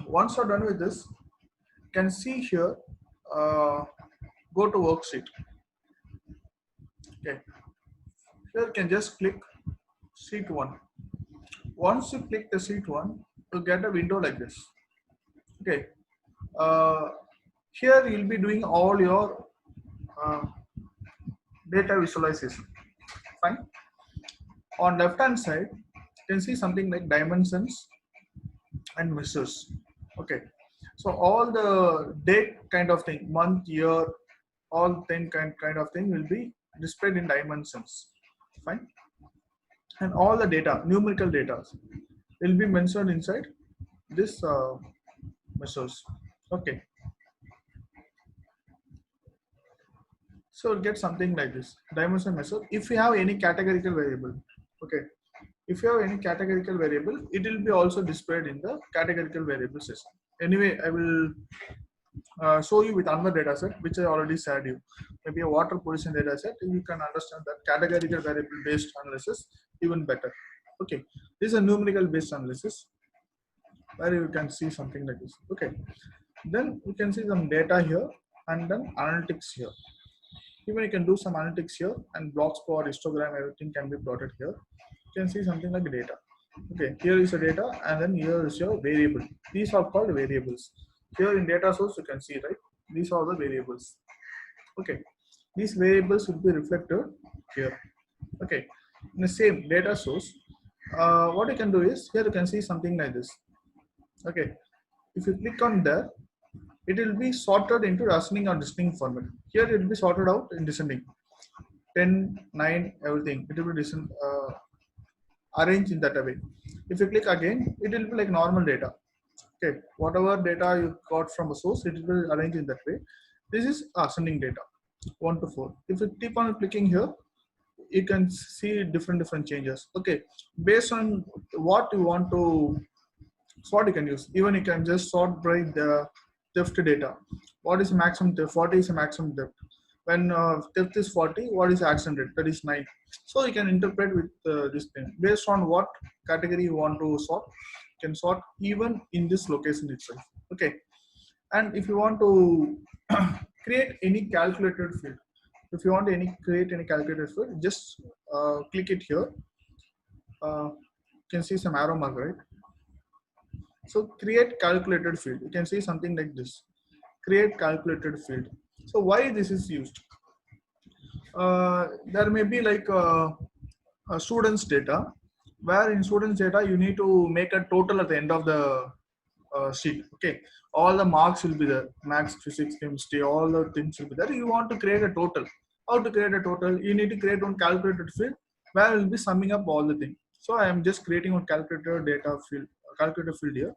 Once you're done with this, you can see here, go to worksheet. Okay, here you can just click sheet 1. Once you click the sheet 1, you get a window like this. Okay, uh, here you'll be doing all your uh, data visualization. Fine. On left hand side, you can see something like dimensions and measures. Okay, so all the date kind of thing, month, year, all thing kind of thing will be displayed in dimensions. Fine. And all the data, numerical data, will be mentioned inside this measures. Okay, so we'll get something like this dimension measure. If you have any categorical variable, okay, if you have any categorical variable, it will be also displayed in the categorical variable system. Anyway, I will show you with another data set which I already shared you. Maybe a water pollution data set, you can understand that categorical variable based analysis even better. Okay, this is a numerical based analysis where you can see something like this. Okay, then you can see some data here and then analytics here. Even you can do some analytics here and blocks for histogram, everything can be plotted here. You can see something like data. Okay, here is the data and then here is your variable. These are called variables. Here in data source you can see, right? These are the variables. Okay, these variables will be reflected here. Okay, in the same data source, what you can do is here you can see something like this. Okay, if you click on there, it will be sorted into ascending or descending format. Here it will be sorted out in descending. 10, 9, everything. It will be arranged in that way. If you click again, it will be like normal data. Okay, whatever data you got from a source, it will be arranged in that way. This is ascending data, 1 to 4. If you keep on clicking here, you can see different changes. Okay, based on what you want to sort, you can use. Even you can just sort by the theft data. What is maximum theft? 40 is a maximum theft. When theft is 40, what is accident rate? That is 9. So you can interpret with this thing based on what category you want to sort. You can sort even in this location itself. Okay, and if you want to create any calculated field, if you want any create any calculated field, just click it here. You can see some arrow mark, right? So create calculated field. You can see something like this. Create calculated field. So why this is used? There may be like a students data, where in students data you need to make a total at the end of the sheet. Okay, all the marks will be there. Max, physics, chemistry, all the things will be there. You want to create a total. How to create a total? You need to create one calculated field where will be summing up all the things. So I am just creating one calculator data field, calculator field here.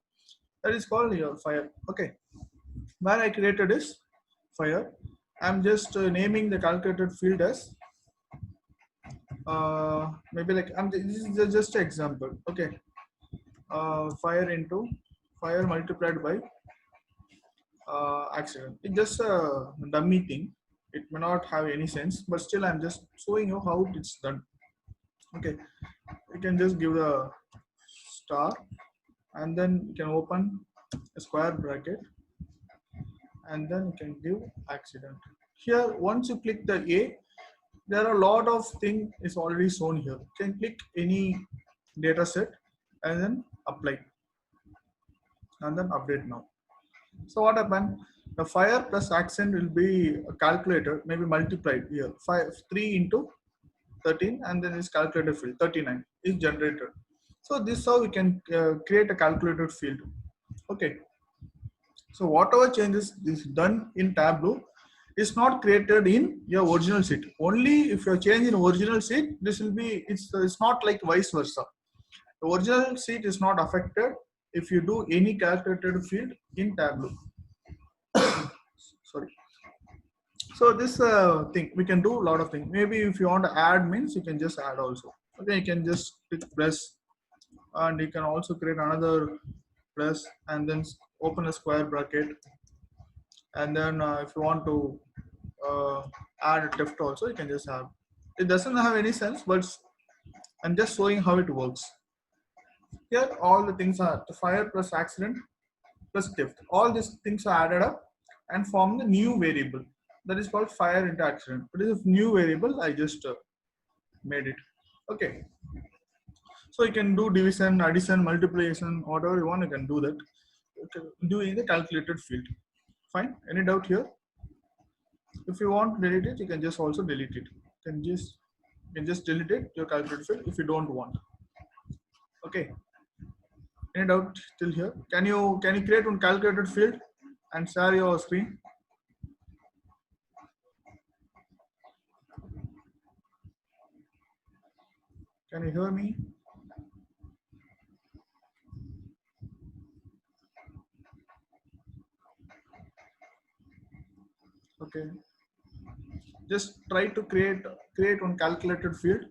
That is called your fire. Okay, where I created is fire. I'm just naming the calculated field as maybe like this is just an example. Okay, fire into fire multiplied by accident. It's just a dummy thing. It may not have any sense, but still I'm just showing you how it's done. Okay, you can just give the star and then you can open a square bracket and then you can give accident. Here, once you click the A, there are a lot of things is already shown here. You can click any data set and then apply and then update now. So what happened? The fire plus accent will be calculated, maybe multiplied here. 3 into 13 and then is calculated field 39 is generated. So this is how we can create a calculated field. Okay. So whatever changes is done in Tableau is not created in your original sheet. Only if you change in original sheet, this will be, it's not like vice versa. The original sheet is not affected if you do any calculated field in Tableau. Sorry. So this thing, we can do a lot of things. Maybe if you want to add means, you can just add also. Okay, you can just click press and you can also create another press and then open a square bracket. And then if you want to add a theft also, you can just have. It doesn't have any sense, but I'm just showing how it works. Here all the things are the fire plus accident plus depth. All these things are added up and form the new variable. That is called fire into accident. It is a new variable. I just made it. Okay. So you can do division, addition, multiplication, whatever you want. You can do that. Okay. Do in the calculated field. Fine. Any doubt here? If you want to delete it, you can just also delete it. You can just delete it your calculated field if you don't want. Okay. Any doubt till here? Can you create one calculated field and share your screen? Can you hear me? Okay. Just try to create one calculated field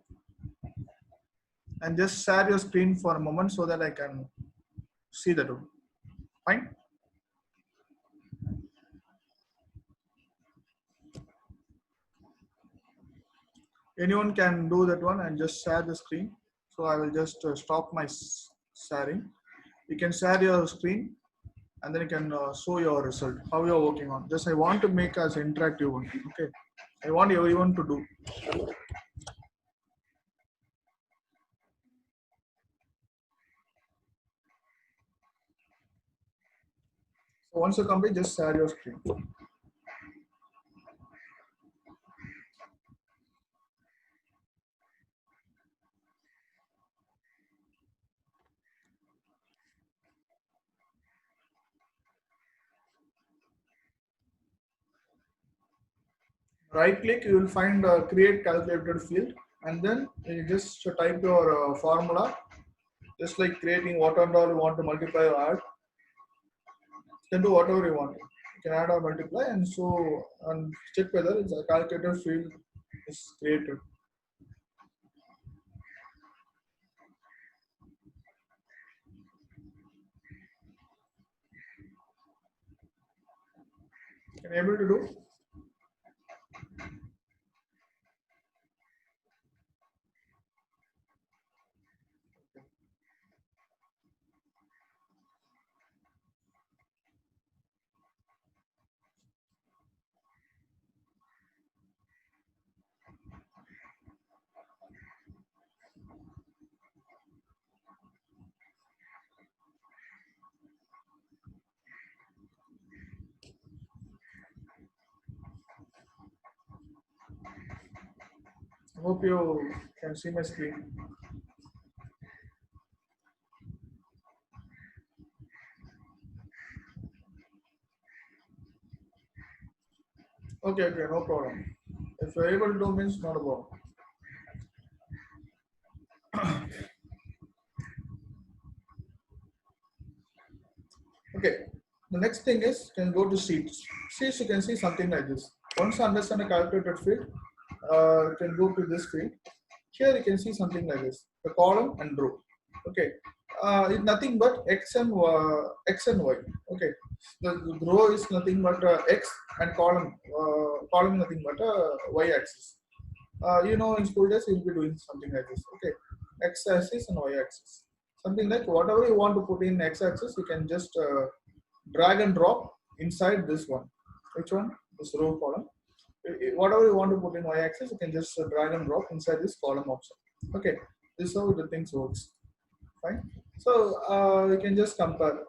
and just share your screen for a moment so that I can see that one. Fine. Anyone can do that one and just share the screen. So I will just stop my sharing. You can share your screen and then you can show your result, how you are working on. Just I want to make as interactive one. Okay. I want everyone to do. So once you complete, just share your screen. Right click, you will find create calculated field and then you just type your formula, just like creating what and all you want to multiply or add. You can do whatever you want. You can add or multiply and so and check whether it's a calculated field is created. Can you able to do? I hope you can see my screen. Okay, no problem. If you're able to do means not a problem. Okay, the next thing is can go to sheets. Sheets you can see something like this. Once you understand a calculated field, you can go to this field. Here you can see something like this, the column and row. Okay, it's nothing but x and y. Okay, the row is nothing but x and column nothing but y axis. You know, in school days you'll be doing something like this. Okay, x axis and y axis. Something like whatever you want to put in x axis, you can just drag and drop inside this one. Which one? This row column. Whatever you want to put in y axis, you can just drag and drop inside this column also. Okay, this is how the things works. Fine. So you can just compare.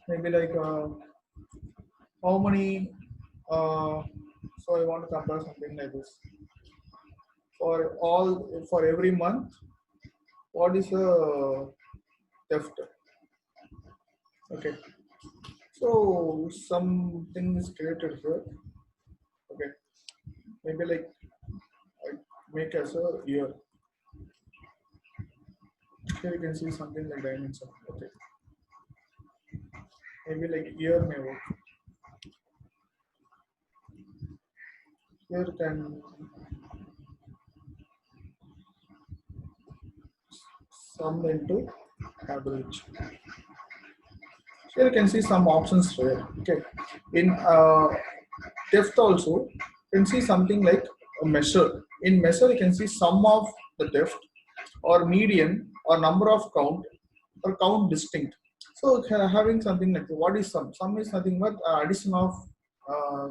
Maybe like how many. So I want to compare something like this. For every month, what is the theft? Okay. So something is created here. Okay. Maybe like I make as a year. Here you can see something like dimension. Okay. Maybe like year may work. Here you can sum into average. Here you can see some options here. Okay. In depth also, you can see something like a measure. In measure, you can see sum of the depth or median or number of count or count distinct. So having something like what is sum? Sum is nothing but addition of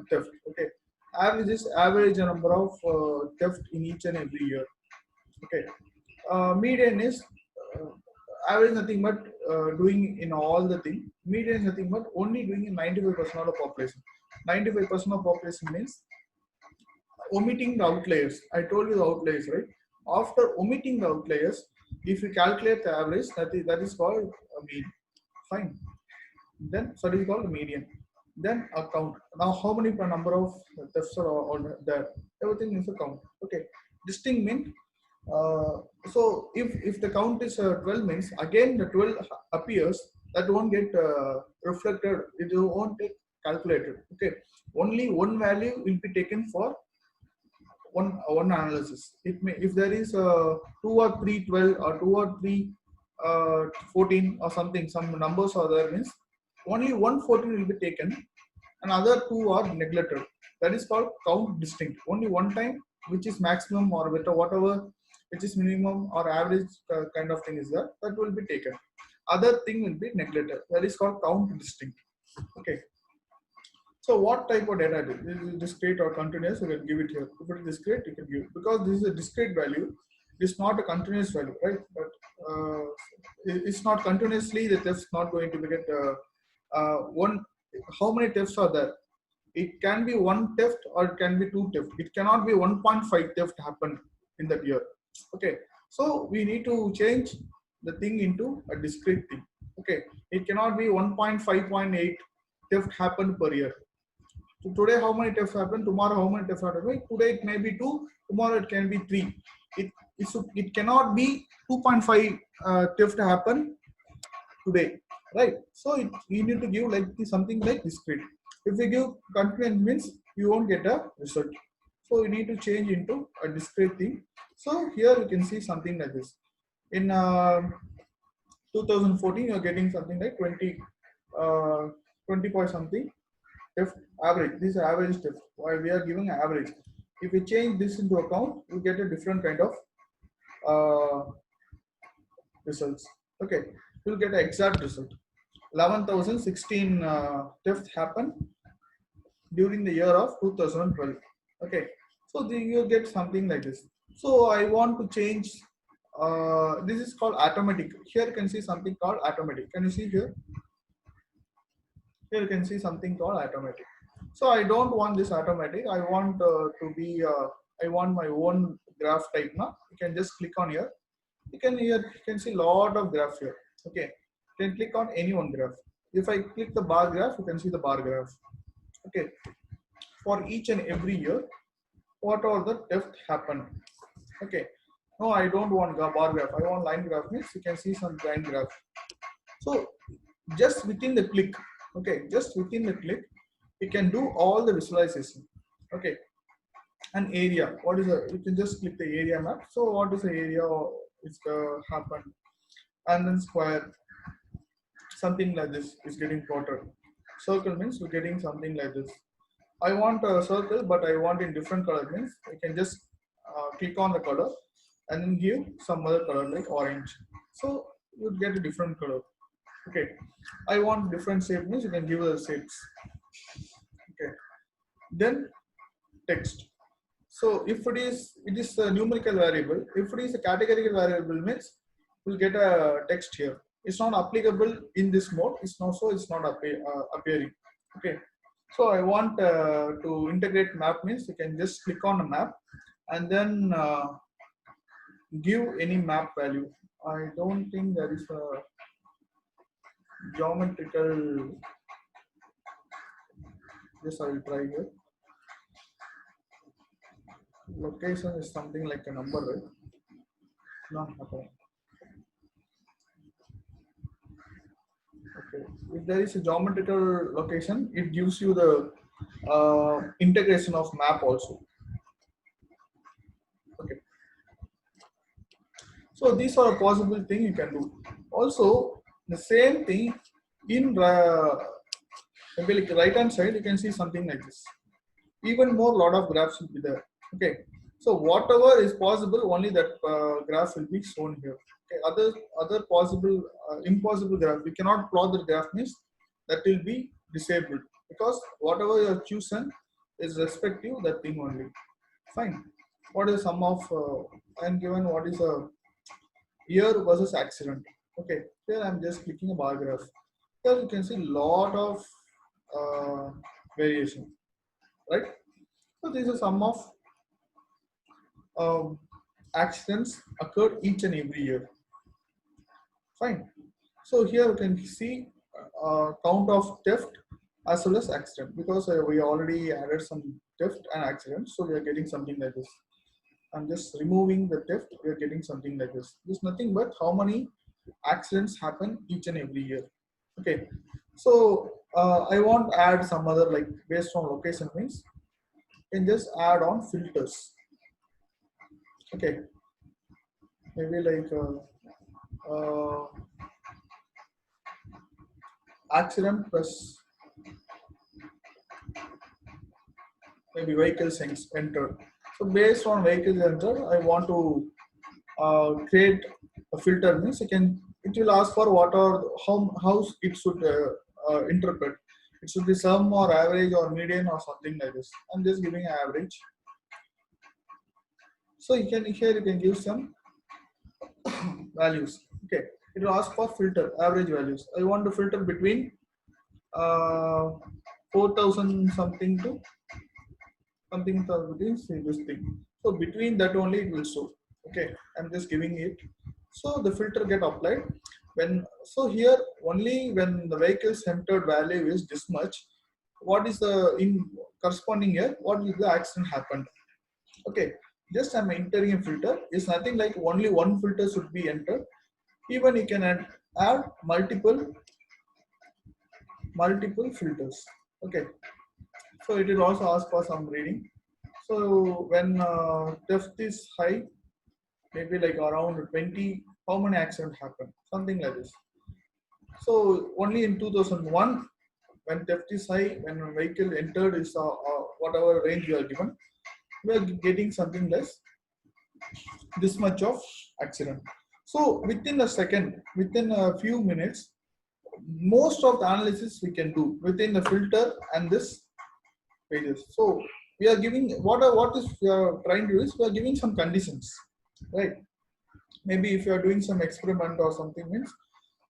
theft. Okay, average is average number of theft in each and every year. Okay, median is average nothing but doing in all the thing. Median is nothing but only doing in 95% of the population. 95% of population means omitting the outliers. I told you the outliers, right? After omitting the outliers, if you calculate the average, that is called a mean. Fine. Then so it is called median. Then a count. Now how many number of thefts are all there? Everything is a count. Okay. Distinct mean. So if the count is 12 means again the 12 appears, that won't get reflected. It won't get calculated. Okay. Only one value will be taken for one analysis. It may, if there is 2 or 3 12 or 2 or 3 14 or something, some numbers are there means only 114 will be taken and other two are neglected. That is called count distinct. Only one time, which is maximum or whatever, which is minimum or average kind of thing is there, that will be taken. Other thing will be neglected. That is called count distinct. Okay. So what type of data is it? Is it discrete or continuous? You can give it here. If it is discrete, you can give, because this is a discrete value. It's not a continuous value, right? But it's not continuously. The theft is not going to be get one. How many thefts are there? It can be one theft or it can be two theft. It cannot be 1.5 theft happened in that year. Okay. So we need to change the thing into a discrete thing. Okay. It cannot be 1.5.8 theft happened per year. So today, how many thefts happen? Tomorrow, how many thefts happen? Today it may be 2. Tomorrow it can be 3. It cannot be 2.5 theft happen today, right? So you need to give like something like discrete. If you give continuous means you won't get a result. So you need to change into a discrete thing. So here you can see something like this. In 2014, you are getting something like 20 point something. If average, this is average theft. Why we are giving average. If we change this into account, you get a different kind of results. Okay, you'll get an exact result. 11,016 theft happened during the year of 2012. Okay, so you get something like this. So I want to change. This is called automatic. Here you can see something called automatic. Can you see here? Here you can see something called automatic. So I don't want this automatic. I want to be. I want my own graph type now. You can just click on here. You can see a lot of graph here. Okay, you can click on any one graph. If I click the bar graph, you can see the bar graph. Okay, for each and every year, what are the theft happened? Okay, no, I don't want bar graph. I want line graph. Means you can see some line graph. So just within the click, okay, just within the click, you can do all the visualization. Okay, an area. What is you can just click the area map. So what is the area? It's happened, and then square. Something like this is getting plotted. Circle means we're getting something like this. I want a circle, but I want in different color means you can just click on the color and then give some other color like orange. So you get a different color. Okay. I want different shape means you can give the shapes. Okay. Then text. So if it is a numerical variable. If it is a categorical variable means we'll get a text here. It's not applicable in this mode. It's not appearing. Okay. So I want to integrate map means you can just click on a map and then give any map value. I don't think there is a geometrical. Yes, I will try here. Location is something like a number, right? Not happening. Okay. If there is a geometrical location, it gives you the integration of map also. Okay. So these are a possible thing you can do. Also, the same thing in maybe like right hand side, you can see something like this. Even more lot of graphs will be there. Okay. So whatever is possible, only that graph will be shown here. Okay. Other possible impossible graph, we cannot plot the graph, means that will be disabled, because whatever you have chosen is respective that thing only. Fine. What is the sum of and given what is a year versus accident? Okay. Here I'm just clicking a bar graph. Here you can see lot of uh, variation, right? So this is a sum of um, accidents occurred each and every year. Fine. So here you can see count of theft as well as accident, because we already added some theft and accident, so we are getting something like this. I'm just removing the theft, we are getting something like this. This is nothing but how many accidents happen each and every year. Okay. So I want to add some other, like based on location, means you can just add on filters. Okay. Maybe like accident plus maybe vehicles entered. So based on vehicles entered, I want to create a filter, means it will ask for what are how it should interpret. It should be sum or average or median or something like this. I'm just giving an average. So you can here you can give some values. Okay, it will ask for filter average values. I want to filter between uh, 4,000 something to something between, say, this thing. So between that only it will show. Okay, I'm just giving it. So the filter get applied when, so here only when the vehicle's entered value is this much, what is the in corresponding year, what is the accident happened. Okay, just I'm entering a filter. It's nothing like only one filter should be entered. Even you can add multiple filters. Okay, so it will also ask for some reading. So when theft is high, maybe like around 20, how many accidents happen? Something like this. So only in 2001, when theft is high, when a vehicle entered is whatever range you are given, we are getting something less, this much of accident. So within a second, within a few minutes, most of the analysis we can do within the filter and this pages. So we are giving what is we are trying to do is we are giving some conditions, right? Maybe if you are doing some experiment or something, means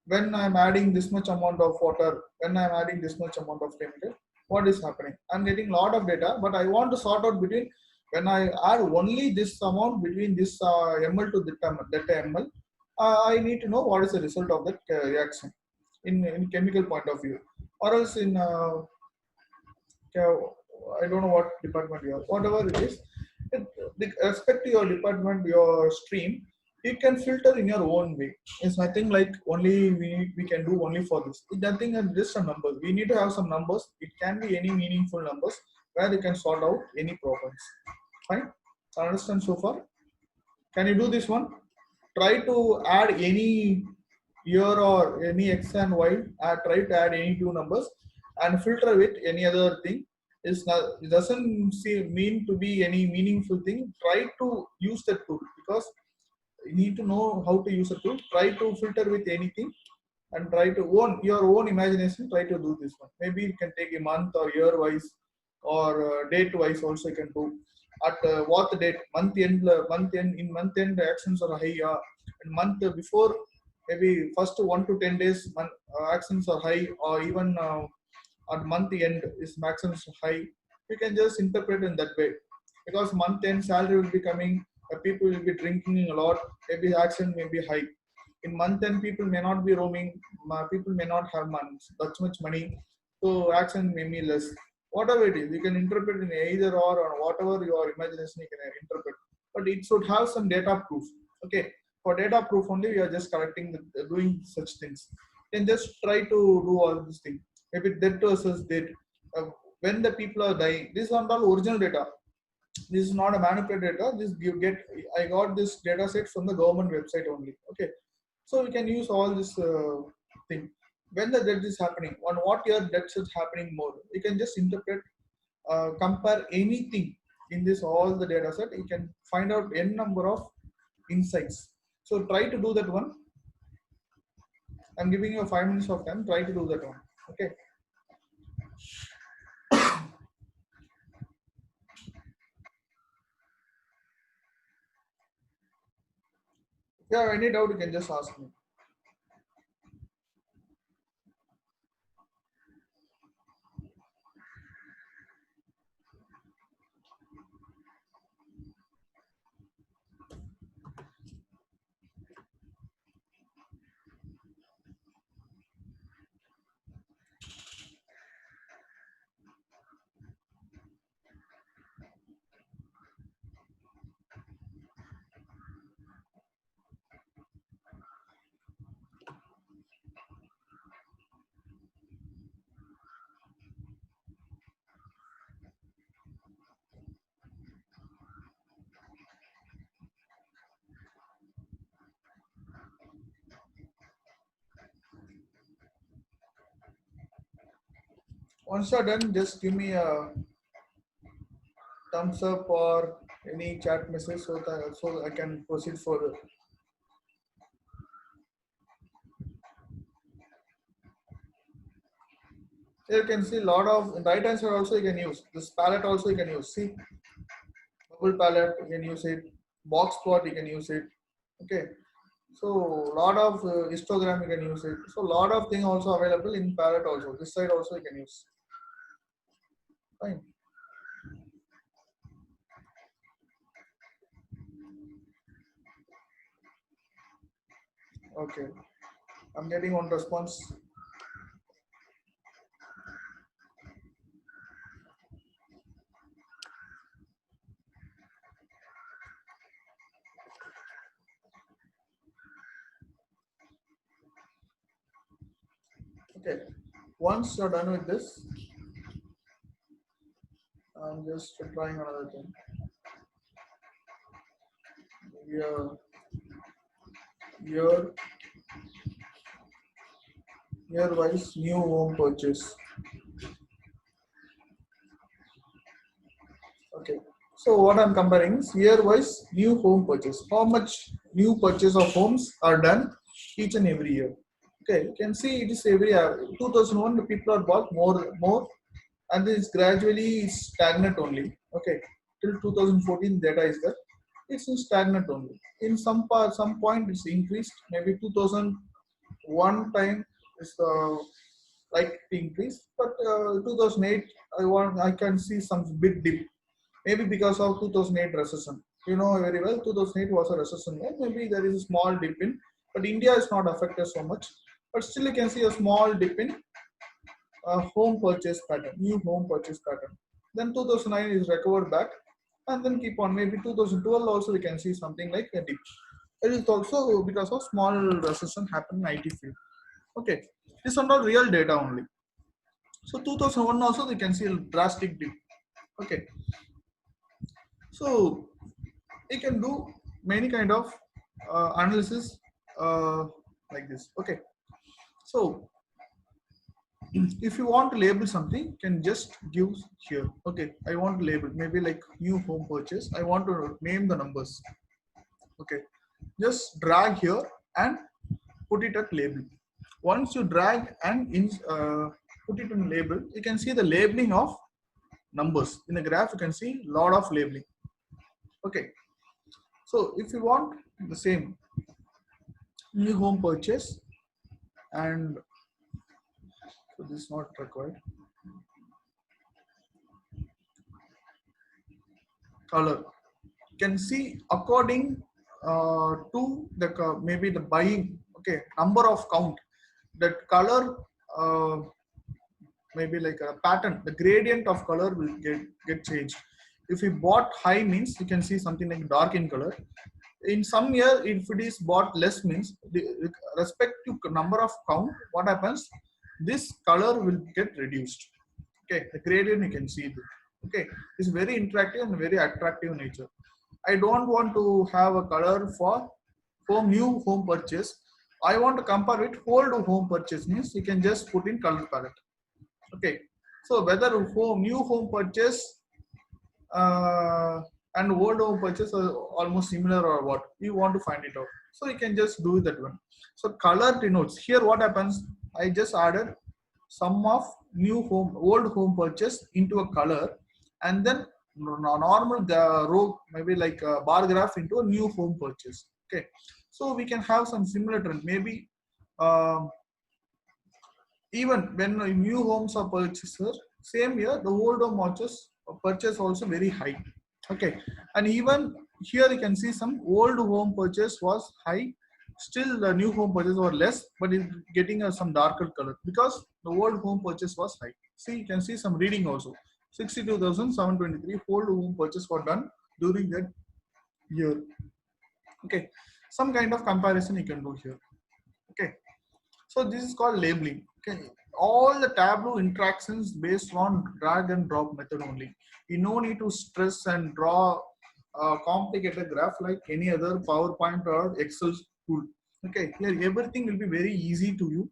when I'm adding this much amount of water, when I'm adding this much amount of chemical, what is happening? I'm getting a lot of data, but I want to sort out between when I add only this amount between this ml to that ml. I need to know what is the result of that reaction in chemical point of view, or else in I don't know what department you are, whatever it is, with respect to your department, your stream, you can filter in your own way. It's nothing like only we can do only for this. It's nothing just some numbers. We need to have some numbers. It can be any meaningful numbers where you can sort out any problems. Fine. Understand so far? Can you do this one? Try to add any year or any x and y. Try to add any two numbers and filter with any other thing. It doesn't mean to be any meaningful thing. Try to use the tool, because you need to know how to use a tool. Try to filter with anything and try to own your own imagination. Try to do this one. Maybe you can take a month or year wise or date wise also you can do. At what date, month end, in month end the actions are high, and month before, maybe first 1 to 10 days actions are high, or even at month end is maximum high. You can just interpret in that way, because month end salary will be coming, people will be drinking a lot, maybe action may be high. In month end people may not be roaming, people may not have that much money, so action may be less. Whatever it is, you can interpret in either or whatever your imagination you can interpret, but it should have some data proof. Okay, for data proof only we are just correcting doing such things. Then just try to do all these things. Maybe debt versus debt, when the people are dying, this is not all original data. This is not a manipulated data. This you get, I got this data set from the government website only. Okay, so we can use all this thing. When the debt is happening, on what year debt is happening more, you can just interpret, compare anything, in this all the data set, you can find out n number of insights. So try to do that one. I'm giving you 5 minutes of time. Try to do that one. Okay. If you have any doubt, you can just ask me. Once you're done, just give me a thumbs up or any chat message so I can proceed further. Here you can see a lot of right answer also you can use. This palette also you can use. See, bubble palette you can use it. Box plot you can use it. Okay. So lot of histogram you can use it. So lot of thing also available in palette also. This side also you can use. Fine. Okay. I'm getting one response. Okay. Once you're done with this, I'm just trying another thing. Year wise new home purchase. Okay. So what I'm comparing is year wise new home purchase. How much new purchase of homes are done each and every year. Okay, you can see it is every year. 2001 the people are bought more, and this gradually stagnant only. Okay, till 2014 data is there. It's in stagnant only. In some point it's increased. Maybe 2001 time is like increase, but 2008 I can see some big dip. Maybe because of 2008 recession. You know very well 2008 was a recession. Maybe there is a small dip in, but India is not affected so much. But still you can see a small dip in home purchase pattern, new home purchase pattern. Then 2009 is recovered back, and then keep on. Maybe 2012 also we can see something like a dip. It is also because of small recession happened in IT field. Okay, this are not real data only. So 2001 also we can see a drastic dip. Okay, so you can do many kind of analysis like this. Okay, so if you want to label something, you can just give here. Okay, I want to label maybe like new home purchase. I want to name the numbers. Okay, just drag here and put it at label. Once you drag and put it in label, you can see the labeling of numbers. In the graph, you can see lot of labeling. Okay, so if you want the same new home purchase, and so this is not required. Color, you can see according to the maybe the buying. Okay, number of count, that color maybe like a pattern, the gradient of color will get changed. If we bought high means you can see something like dark in color. In some year, if it is bought less means with respect to number of count, what happens, this color will get reduced. Okay, the gradient you can see it. Okay, it's very interactive and very attractive nature. I don't want to have a color for new home purchase. I want to compare it old home purchase means you can just put in color palette. Okay, so whether new home purchase and old home purchase are almost similar or what you want to find it out. So you can just do that one. So color denotes here what happens. I just added sum of new home old home purchase into a color, and then normal the row maybe like a bar graph into a new home purchase. Okay, so we can have some similar trend maybe. um, Even when new homes are purchased, same year the old home purchase also very high. Okay, and even here you can see some old home purchase was high, still the new home purchase were less, but it's getting some darker color because the old home purchase was high. See, you can see some reading also. 62,723 old home purchase were done during that year. Okay, some kind of comparison you can do here. Okay, so this is called labeling. Okay, all the Tableau interactions based on drag and drop method only. You no need to stress and draw a complicated graph like any other PowerPoint or Excel tool. Okay, here everything will be very easy to you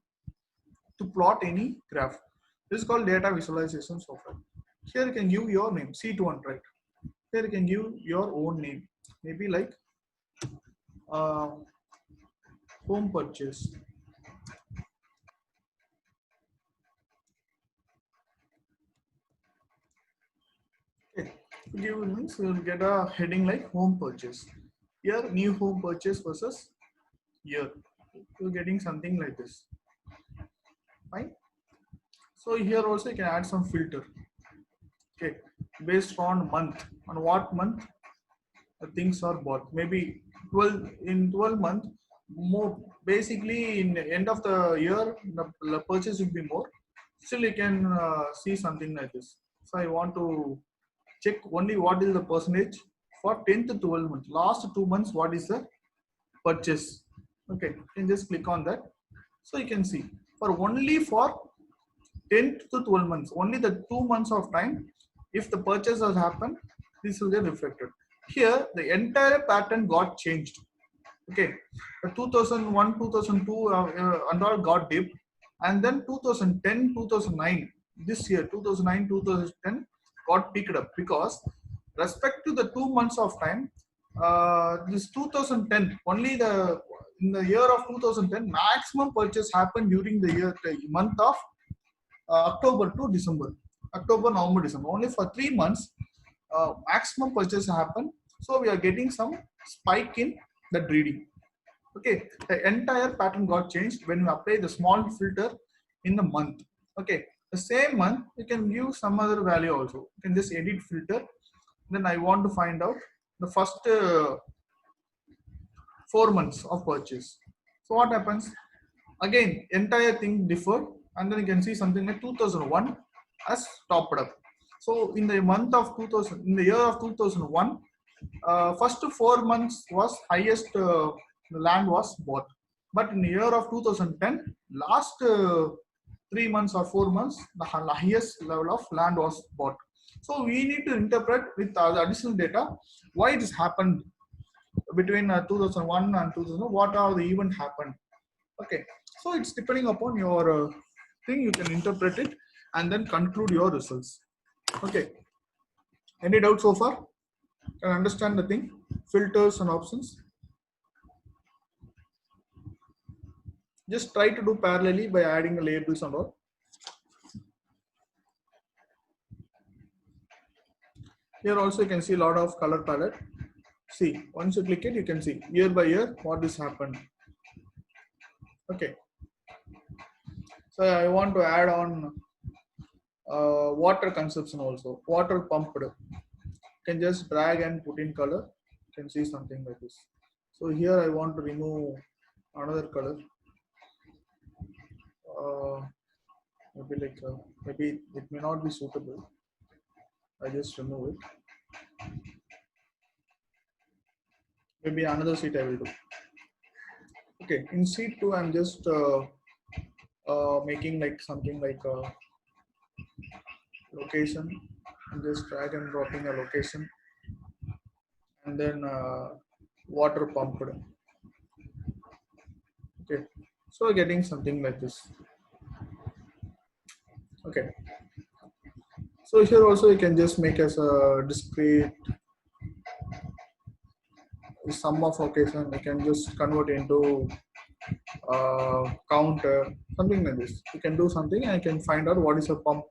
to plot any graph. This is called data visualization software. Here you can give your name, sheet1, right? Here you can give your own name, maybe like uh, home purchase. Okay. Give means we will get a heading like home purchase. Here, new home purchase versus year. You're getting something like this. Fine. So here also you can add some filter. Okay, based on month. On what month the things are bought. Maybe 12 in 12 month more. Basically, in the end of the year, the purchase will be more. Still, you can see something like this. So I want to check only what is the percentage for 10th to 12 months. Last 2 months, what is the purchase? Okay, you can just click on that. So you can see for only for 10th to 12 months, only the 2 months of time, if the purchase has happened, this will get reflected. Here, the entire pattern got changed. Okay, the 2001, 2002 and all got dipped, and then 2010, 2009, this year 2009, 2010 got picked up because respect to the 2 months of time, this 2010 only the in the year of 2010 maximum purchase happened during the month of October to December, October, November, December. Only for 3 months, maximum purchase happen. So we are getting some spike in that reading. Okay, the entire pattern got changed when we apply the small filter in the month. Okay, the same month you can give some other value also. You can just edit filter. Then I want to find out the first 4 months of purchase. So what happens? Again, entire thing differed, and then you can see something like 2001 as topped up. So in the month of 2000, in the year of 2001, first 4 months was highest land was bought, but in the year of 2010, last 3 months or 4 months, the highest level of land was bought. So we need to interpret with the additional data why it has happened between 2001 and 2000. What are the event happened? Okay, so it's depending upon your thing. You can interpret it and then conclude your results. Okay, any doubt so far? Can understand the thing, filters and options? Just try to do parallelly by adding labels and all. Here also you can see a lot of color palette. See, once you click it, you can see year by year what has happened. Okay, so I want to add on water consumption also. Water pumped. You can just drag and put in color. You can see something like this. So here I want to remove another color. Maybe like maybe it may not be suitable. I just remove it. Maybe another sheet I will do. Okay, in sheet 2 I'm just making like something like a location. I'm just drag and dropping a location, and then water pumped. Okay, so getting something like this. Okay, So here also you can just make as a discrete sum of occasion. You can just convert into counter, something like this. You can do something and you can find out what is a pump.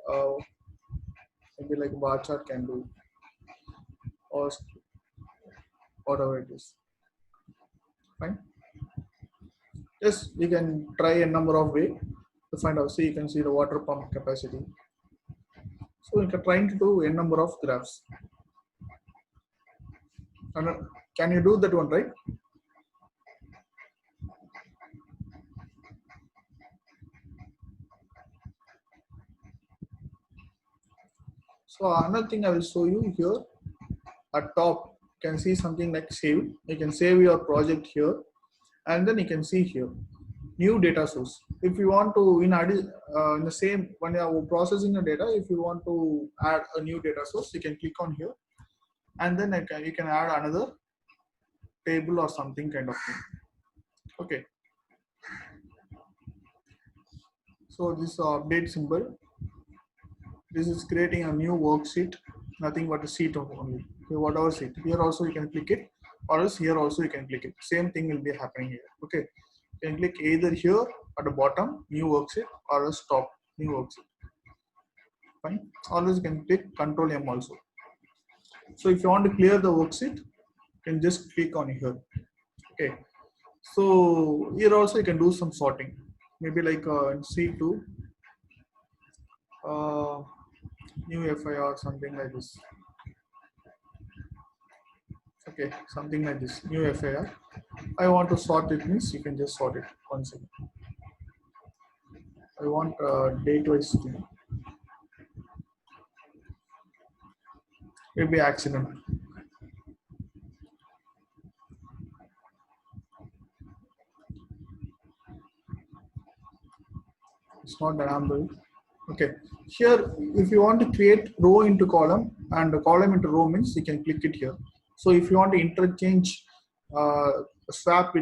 Uh, Maybe like bar chart can do, or whatever it is. Fine. Yes, you can try a number of way to find out. See, you can see the water pump capacity. So you can try to do a number of graphs. And can you do that one, right? So another thing I will show you here at top, you can see something like save. You can save your project here, and then you can see here new data source. If you want to in the same when you are processing the data, if you want to add a new data source, you can click on here, and then you can add another table or something kind of thing. Okay. So this update symbol, this is creating a new worksheet, nothing but a sheet of only. Okay, whatever sheet. Here also you can click it, or else here also you can click it. Same thing will be happening here. Okay. You can click either here at the bottom, new worksheet, or else top, new worksheet. Fine. Always you can click Control M also. So if you want to clear the worksheet, you can just click on here. Okay. So here also you can do some sorting. Maybe like in C2, new FIR, something like this. Okay, something like this, new FIR. I want to sort it, means you can just sort it. 1 second. I want date wise thing. Maybe accident. It's not dynamic. Okay. Here, if you want to create row into column and column into row, means you can click it here. So if you want to interchange swap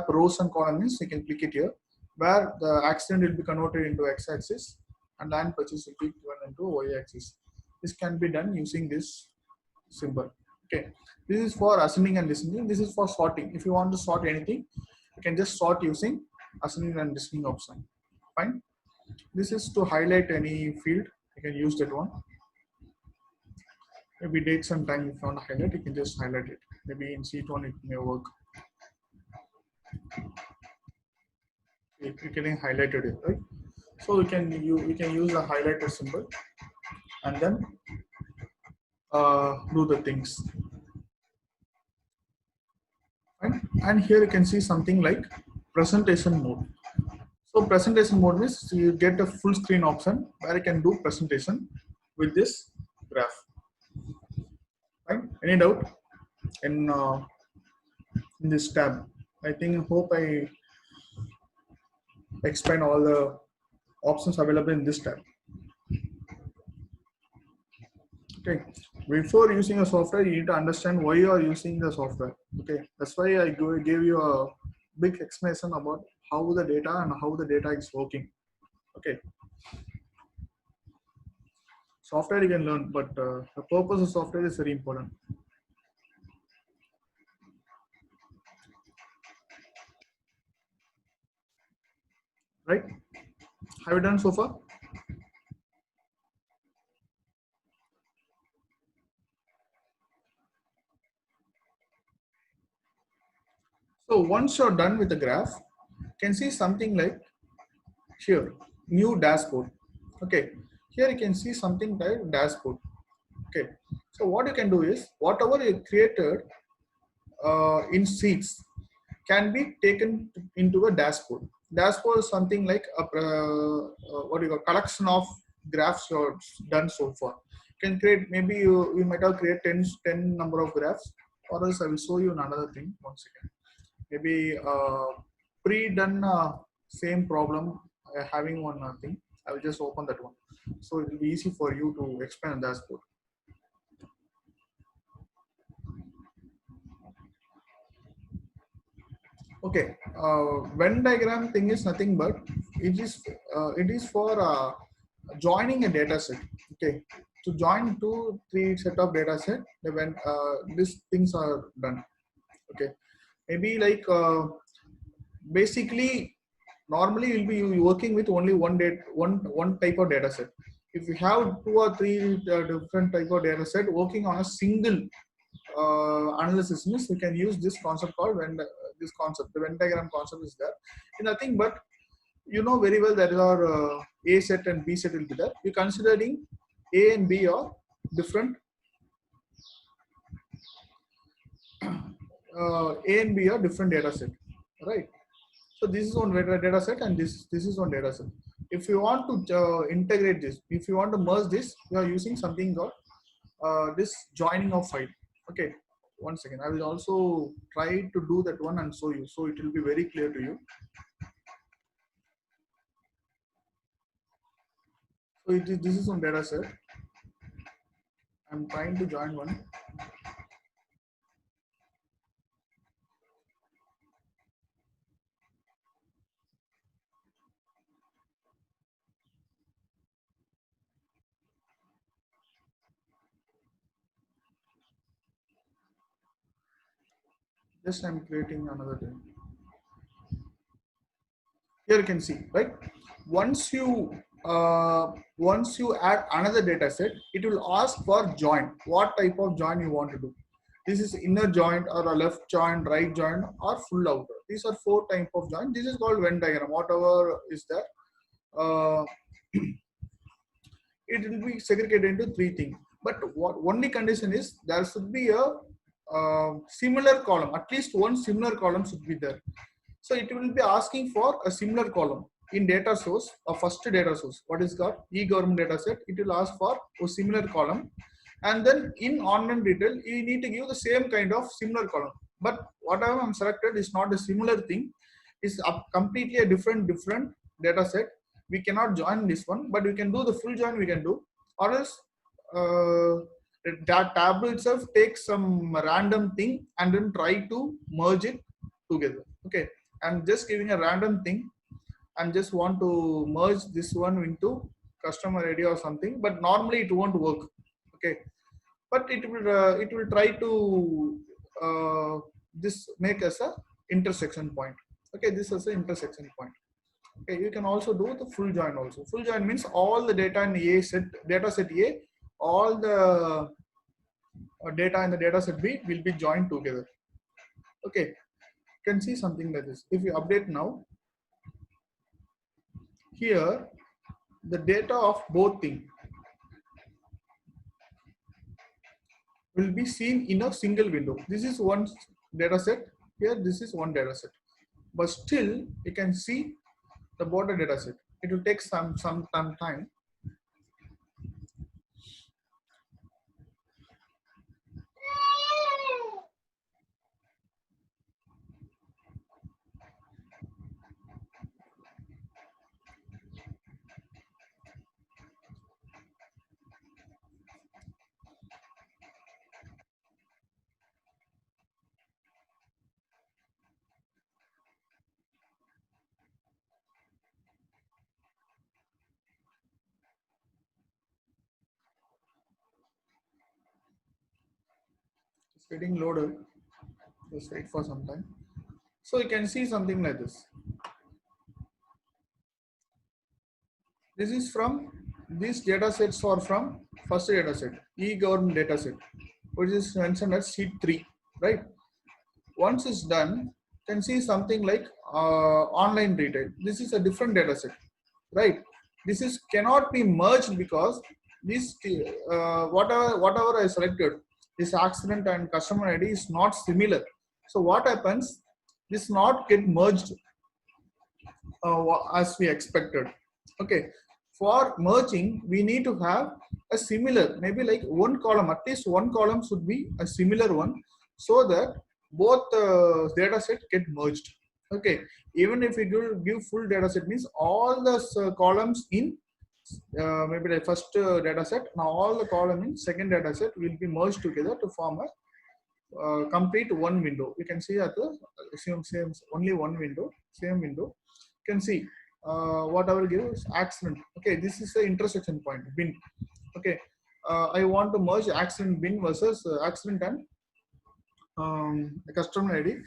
rows and columns, means you can click it here, where the accident will be converted into x-axis and land purchase will be given into y-axis. This can be done using this symbol. Okay. This is for ascending and descending. This is for sorting. If you want to sort anything, you can just sort using ascending and descending option. Fine. This is to highlight any field. You can use that one. Maybe dates and time. If you want to highlight, you can just highlight it. Maybe in sheet 1 it may work. You're getting highlighted it, right? So we can use a highlighter symbol and then do the things. Right? And here you can see something like presentation mode. So presentation mode means you get a full screen option where you can do presentation with this graph. Right? Any doubt in this tab? I hope I explain all the options available in this tab. Okay. Before using a software, you need to understand why you are using the software. Okay. That's why I gave you a big explanation about how the data and how the data is working. Okay. Software you can learn, but the purpose of software is very important. Right? Have you done so far? So once you're done with the graph, you can see something like here, new dashboard. Okay. Here you can see something like dashboard. Okay. So what you can do is whatever you created in sheets can be taken into a dashboard. Dashboard is something like a what do you call, collection of graphs you've done so far. You can create, maybe you might have created 10 number of graphs, or else I will show you another thing. 1 second. Maybe pre-done same problem having one thing. I will just open that one, so it will be easy for you to explain the dashboard. Okay, Venn diagram thing is nothing but it is for joining a data set. Okay, to join two, three set of data set, when these things are done. Okay, maybe like basically normally you'll be working with only one type of data set. If you have two or three different type of data set working on a single analysis means we can use this concept called this concept, the Venn diagram concept is there. Nothing but you know very well there are A set and B set will be there. You considering A and B are different. A and B are different data set, right? So this is one data set and this is one data set. If you want to integrate this, if you want to merge this, you are using something called this joining of file. Okay, one second. I will also try to do that one and show you, so it will be very clear to you. So this is one data set. I'm trying to join one. Just I'm creating another thing. Here you can see, right? Once you add another data set, it will ask for join. What type of join you want to do? This is inner joint or a left join, right join, or full outer. These are four type of join. This is called Venn diagram. Whatever is there, uh, it will be segregated into three things. But what only condition is there should be a similar column. At least one similar column should be there. So it will be asking for a similar column in data source, a first data source. What is called e-government data set? It will ask for a similar column, and then in online retail, you need to give the same kind of similar column. But whatever I'm selected is not a similar thing. It's completely a different data set. We cannot join this one, but we can do the full join. We can do, or else that tableau itself takes some random thing and then try to merge it together. Okay, I'm just giving a random thing and just want to merge this one into customer ID or something, but normally it won't work. Okay, but it will try to this make us a intersection point. Okay, this is an intersection point. Okay, you can also do the full join also. Full join means all the data in A set, data set A, all the data in the data set B will be joined together. Okay, you can see something like this. If you update now, here the data of both things will be seen in a single window. This is one data set. Here, this is one data set. But still, you can see the border data set. It will take some time. It's getting loaded. Just wait for some time. So you can see something like this. This is from these data sets are from first data set, e-government data set, which is mentioned as sheet 3, right? Once it's done, you can see something like online retail. This is a different data set, right? This is cannot be merged because this whatever I selected, this accident and customer ID is not similar. So what happens? This not get merged as we expected. Okay, for merging, we need to have a similar, maybe like one column, at least one column should be a similar one, so that both data set get merged. Okay, even if we give full data set means all the columns in maybe the first data set, now all the column in second data set will be merged together to form a complete one window. You can see at the same only one window, same window. You can see whatever gives accident. Okay, this is the intersection point bin. Okay, I want to merge accident bin versus accident and customer ID,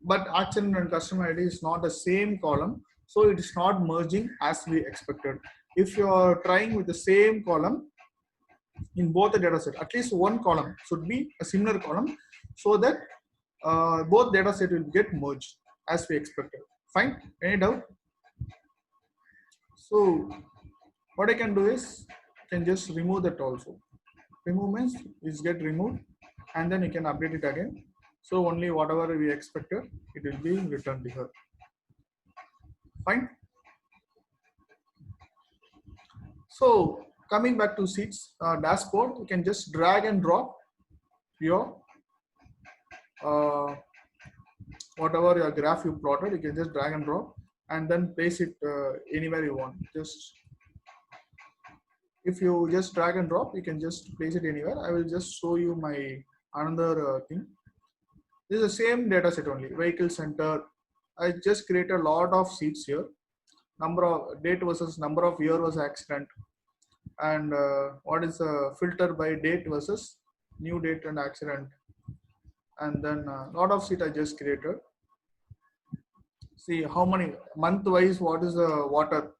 but accident and customer ID is not the same column, so it is not merging as we expected. If you are trying with the same column in both the data set, at least one column should be a similar column, so that both data set will get merged as we expected. Fine, any doubt? So what I can do is can just remove that also. Remove means is get removed, and then you can update it again. So only whatever we expected, it will be returned here. Fine. So coming back to Sheets dashboard, you can just drag and drop your uh, whatever your graph you plotted. You can just drag and drop, and then place it anywhere you want. Just if you just drag and drop, you can just place it anywhere. I will just show you my another thing. This is the same data set only, vehicle center. I just create a lot of sheets here. Number of date versus number of year was accident, and what is the filter by date versus new date and accident, and then a lot of sheet I just created. See how many month wise, what is the water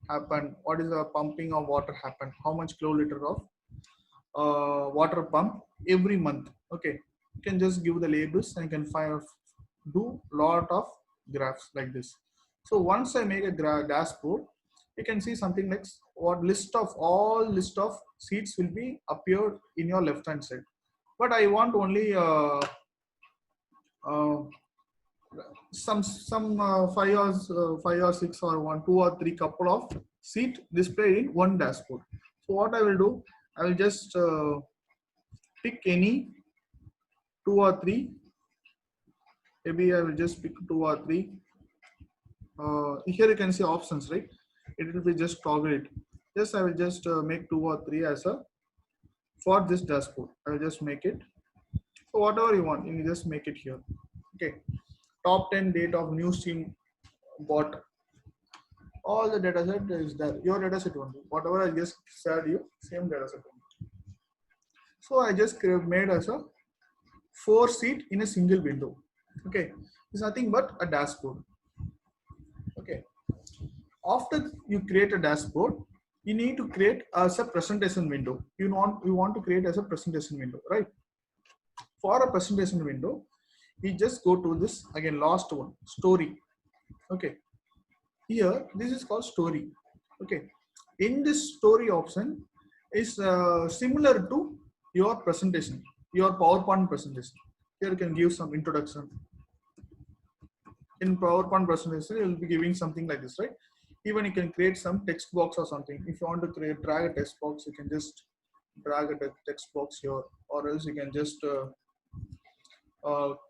happened, what is the pumping of water happened, how much kiloliter of water pump every month. Okay, you can just give the labels and you can do lot of graphs like this. So once I make a dashboard, you can see something like what list of seats will be appeared in your left hand side. But I want only uh, some 5 or 6 or 1, 2 or 3 couple of seat displayed in one dashboard. So what I will do, I will just pick any 2 or 3. Maybe I will just pick 2 or 3. Here you can see options, right? It will be just toggle it. Yes, I will just make 2 or 3 as a for this dashboard. I will just make it. So whatever you want, you just make it here. Okay. Top 10 date of new stream bought. All the data set is there. Your data set only. Whatever I just shared you, same data set only. So I just made as a 4 seat in a single window. Okay. It's nothing but a dashboard. Okay. After you create a dashboard, you need to create as a presentation window. You want to create as a presentation window, right? For a presentation window, we just go to this again, last one, story. Okay. Here, this is called story. Okay. In this story option is similar to your presentation, your PowerPoint presentation. Here you can give some introduction. In PowerPoint presentation, you will be giving something like this, right? Even you can create some text box or something. If you want to drag a text box, you can just drag a text box here, or else you can just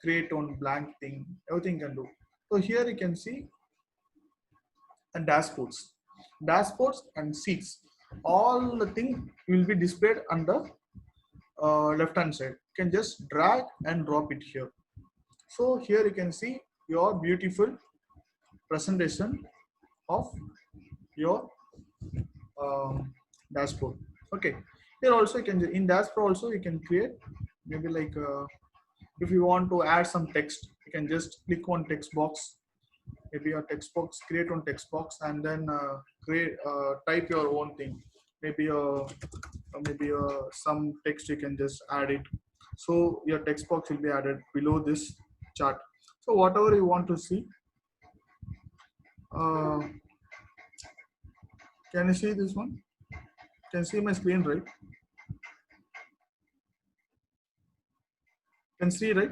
create on blank thing. Everything you can do. So here you can see and dashboards and sheets. All the thing will be displayed on the left hand side. You can just drag and drop it here. So here you can see your beautiful presentation of your dashboard. Okay, here also you can, in dashboard also you can create maybe like if you want to add some text, you can just click on text box, maybe a text box, create on text box, and then type your own thing, maybe some text you can just add it. So your text box will be added below this chart. So whatever you want to see, can you see this one? Can you see my screen, right? Can see, right?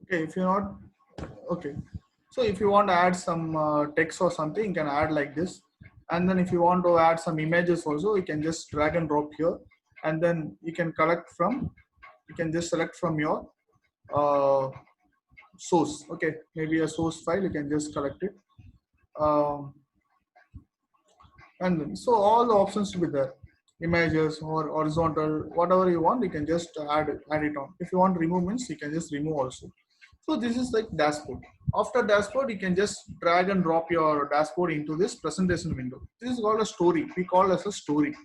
Okay, if you're not, okay. So if you want to add some text or something, you can add like this. And then if you want to add some images also, you can just drag and drop here. And then you can you can just select from your source. Okay, maybe a source file, you can just collect it. And then, so all the options will be there. Images or horizontal, whatever you want, you can just add it on. If you want remove means, you can just remove also. So this is like dashboard. After dashboard, you can just drag and drop your dashboard into this presentation window. This is called a story. We call as a story.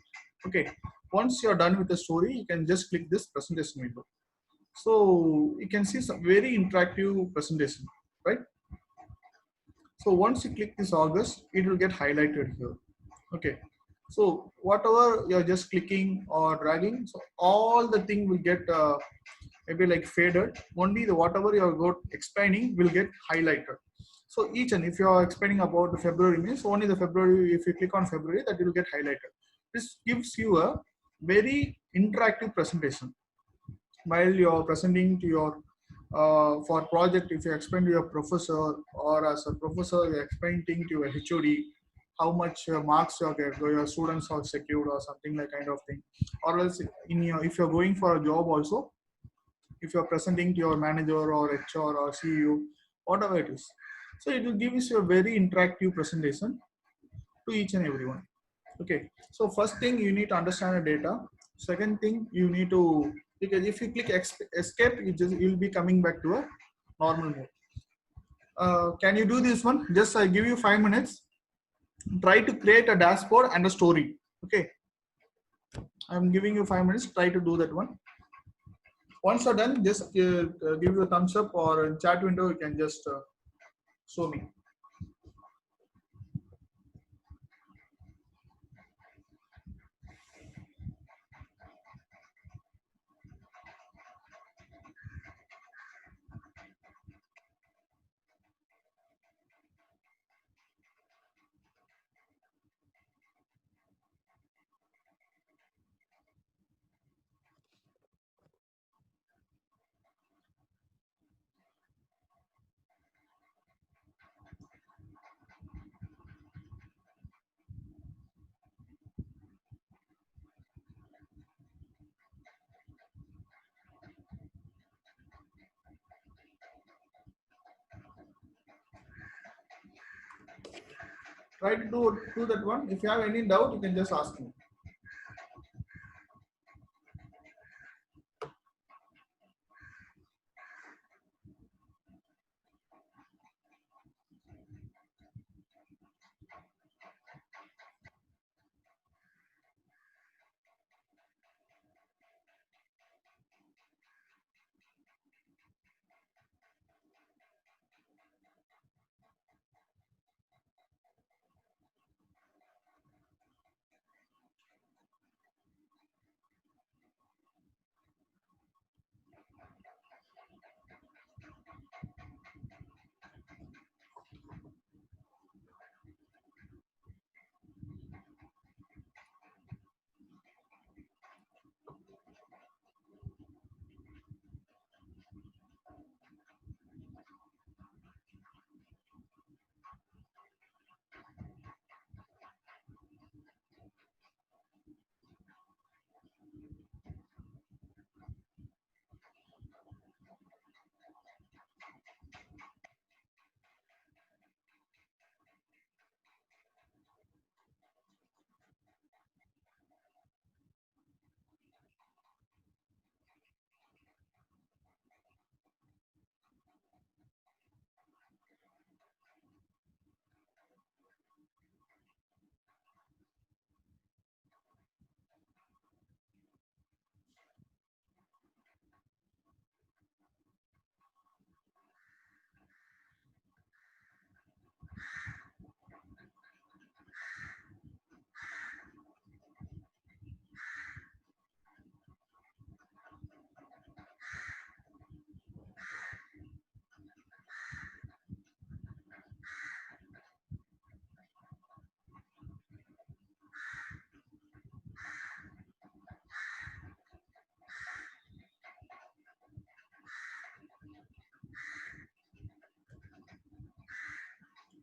Okay. Once you're done with the story, you can just click this presentation window. So you can see some very interactive presentation, right? So once you click this August, it will get highlighted here. Okay. So whatever you're just clicking or dragging, so all the thing will get maybe like faded. Only the whatever you're got explaining will get highlighted. So each, and if you're explaining about the February means only the February, if you click on February, that will get highlighted. This gives you a very interactive presentation while you're presenting to your for project. If you explain to your professor, or as a professor you're explaining to your HOD how much marks your students have secured or something like kind of thing, or else in your, if you're going for a job also, if you're presenting to your manager or HR or CEO, whatever it is. So it will give you a very interactive presentation to each and everyone. Okay, so first thing you need to understand the data. Second thing you need to, because if you click escape, you'll be coming back to a normal mode. Can you do this one? Just I give you 5 minutes. Try to create a dashboard and a story. Okay, I'm giving you 5 minutes. Try to do that one. Once you're done, just give you a thumbs up, or in chat window you can just show me. Try to do that one. If you have any doubt, you can just ask me.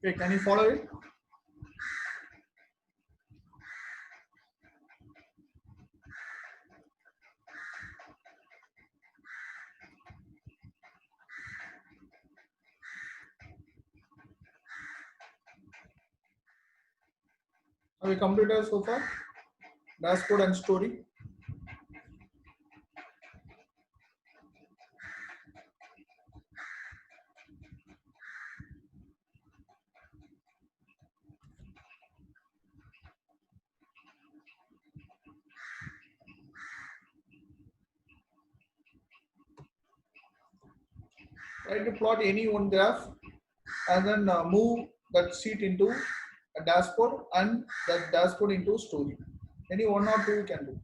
Okay, can you follow it? Have you completed so far? Dashboard and story. Try to plot any one graph and then move that sheet into a dashboard and that dashboard into story. Any one or two you can do.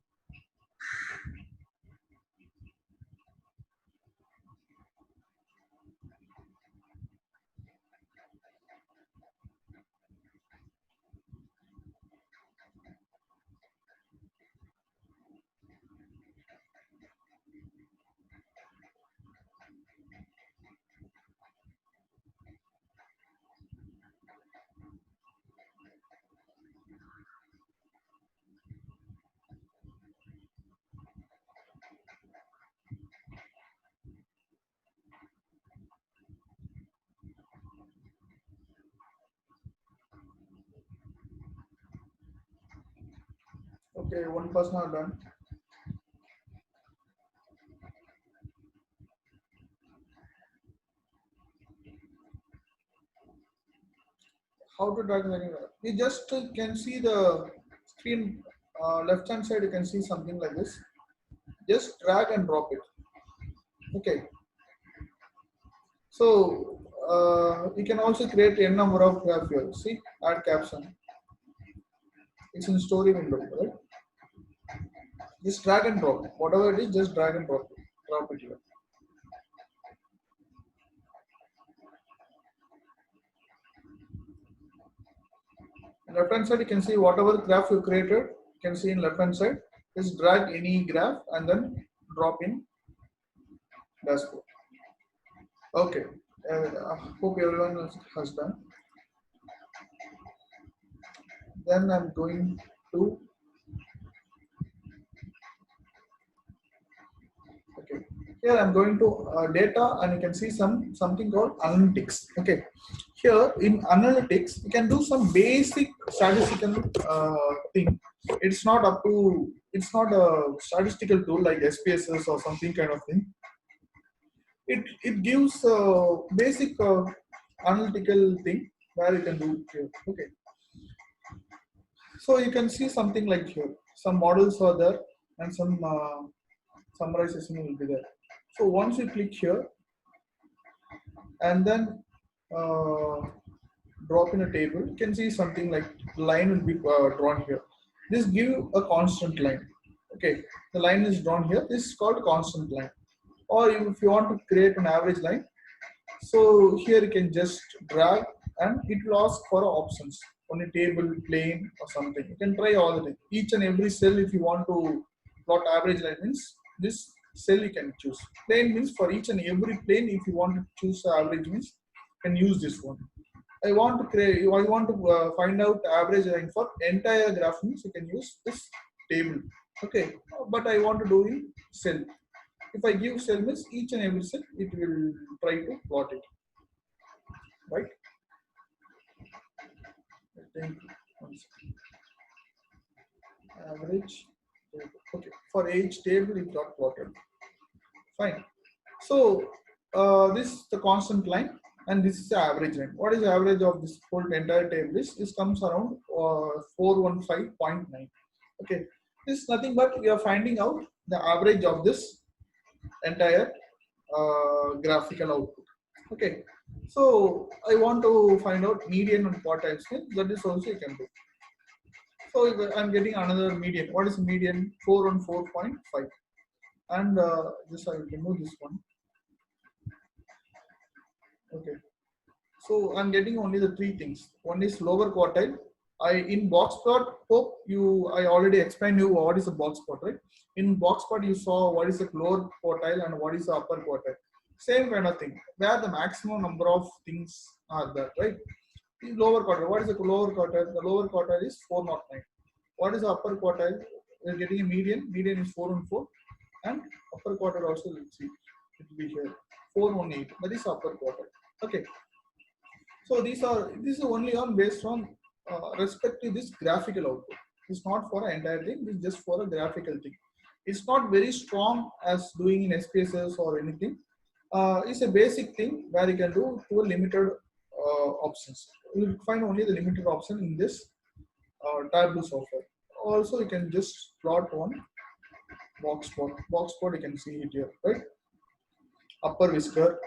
Okay, one person are done. How to drag anywhere? You just can see the screen left hand side. You can see something like this. Just drag and drop it. Okay. So you can also create n number of graph here. See, add caption. It's in story window, right? Just drag and drop. Whatever it is, just drag and drop it. Drop it here. In left hand side, you can see whatever graph you created. You can see in left hand side. Just drag any graph and then drop in dashboard. Okay. I hope everyone has done. Then I'm going to okay. Here I'm going to data and you can see something called analytics. Okay. Here in analytics, you can do some basic statistical thing. It's not up to it's not a statistical tool like SPSS or something kind of thing. It gives basic analytical thing where you can do it here. Okay. So you can see something like here. Some models are there and some summarization will be there. So once you click here and then drop in a table, you can see something like line will be drawn here. This give a constant line. Okay, the line is drawn here. This is called constant line. Or if you want to create an average line, so here you can just drag and it will ask for options on a table, plane or something. You can try all the things. Each and every cell if you want to plot average line means this cell you can choose. Plane means for each and every plane if you want to choose average means you can use this one. I want to create. I want to find out average line for entire graph means you can use this table. Okay, but I want to do in cell. If I give cell means each and every cell, it will try to plot it, right? I think average. Okay, for each table it got plotted. Fine. So this is the constant line, and this is the average line. What is the average of this whole entire table? This comes around 415.9. Okay, this is nothing but we are finding out the average of this entire graphical output. Okay, so I want to find out median and quartile. That is also you can do. So I'm getting another median. What is median? 414.5. And just I will remove this one. Okay. So I'm getting only the three things. One is lower quartile. I in box plot, hope you I already explained you what is a box plot, right? In box plot you saw what is the lower quartile and what is the upper quartile. Same kind of thing, where the maximum number of things are there, right? The lower quartile. What is the lower quartile? The lower quartile is 409. What is the upper quartile? We're getting a median. Median is 414, and upper quartile also let's see. It will be here 418. That is upper quartile. Okay. So this is only on based on respect to this graphical output. It's not for an entire thing. It's just for a graphical thing. It's not very strong as doing in SPSS or anything. It's a basic thing where you can do to a limited options. You will find only the limited option in this Tableau software. Also, you can just plot on box plot. Box plot you can see it here, right? Upper whisker,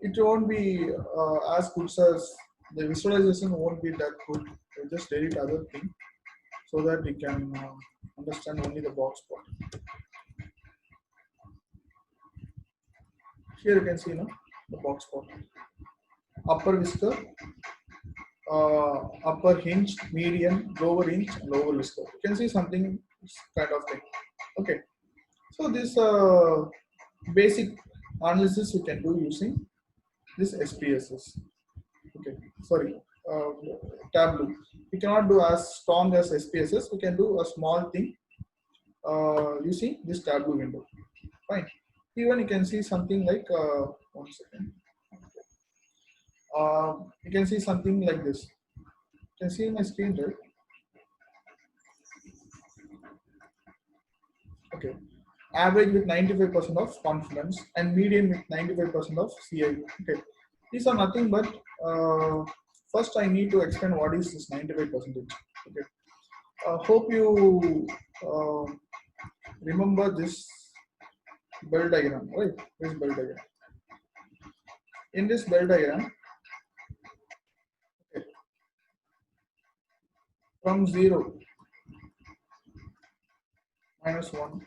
it won't be as good as the visualization won't be that good. You just delete other thing so that you can understand only the box plot. Here you can see now the box plot. Upper whisker, upper hinge, median, lower hinge, lower whisker. You can see something kind of thing. Okay. So this basic analysis you can do using this SPSS. Okay, sorry, uh, Tableau. We cannot do as strong as SPSS. We can do a small thing using this Tableau window. Fine. Even you can see something like 1 second. You can see something like this. You can see my screen, right? Okay. Average with 95% of confidence and median with 95% of CI. Okay. These are nothing but first I need to explain what is this 95%. Okay. Hope you remember this bell diagram, right? This bell diagram. In this bell diagram, okay, from 0, -1,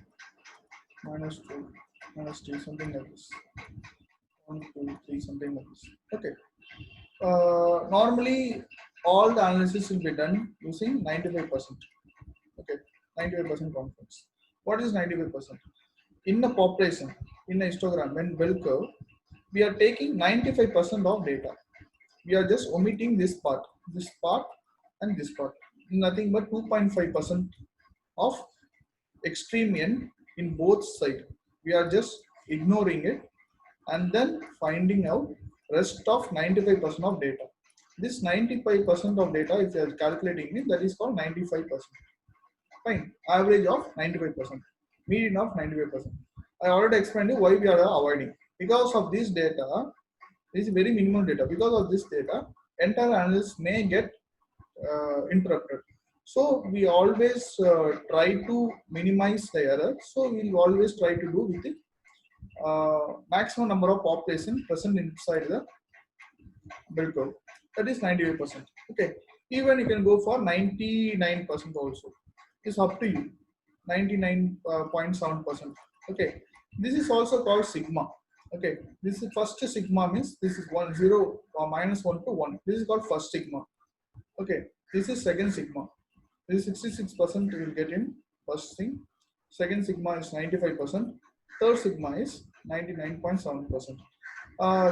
-2, -3, something like this. 1, 2, 3, something like this. Okay. Normally, all the analysis will be done using 95%. Okay, 95% confidence. What is 95%? In the population, in the histogram, when bell curve, we are taking 95% of data. We are just omitting this part, and this part. Nothing but 2.5% of extreme end in both sides. We are just ignoring it and then finding out rest of 95% of data. This 95% of data, if you are calculating it, that is called 95%. Fine. Average of 95%. Median of 95%. I already explained you why we are avoiding. Because of this data, this is very minimum data. Because of this data, entire analysis may get interrupted. So we always try to minimize the error. So we will always try to do with the maximum number of population present inside the bell curve. That is 98%. Okay. Even you can go for 99% also. It's up to you. 99.7%. Okay. This is also called sigma. Okay. This is first sigma means this is 1, 0, or -1 to 1. This is called first sigma. Okay. This is second sigma. This is 66% you will get in first thing. Second sigma is 95%. Third sigma is 99.7%.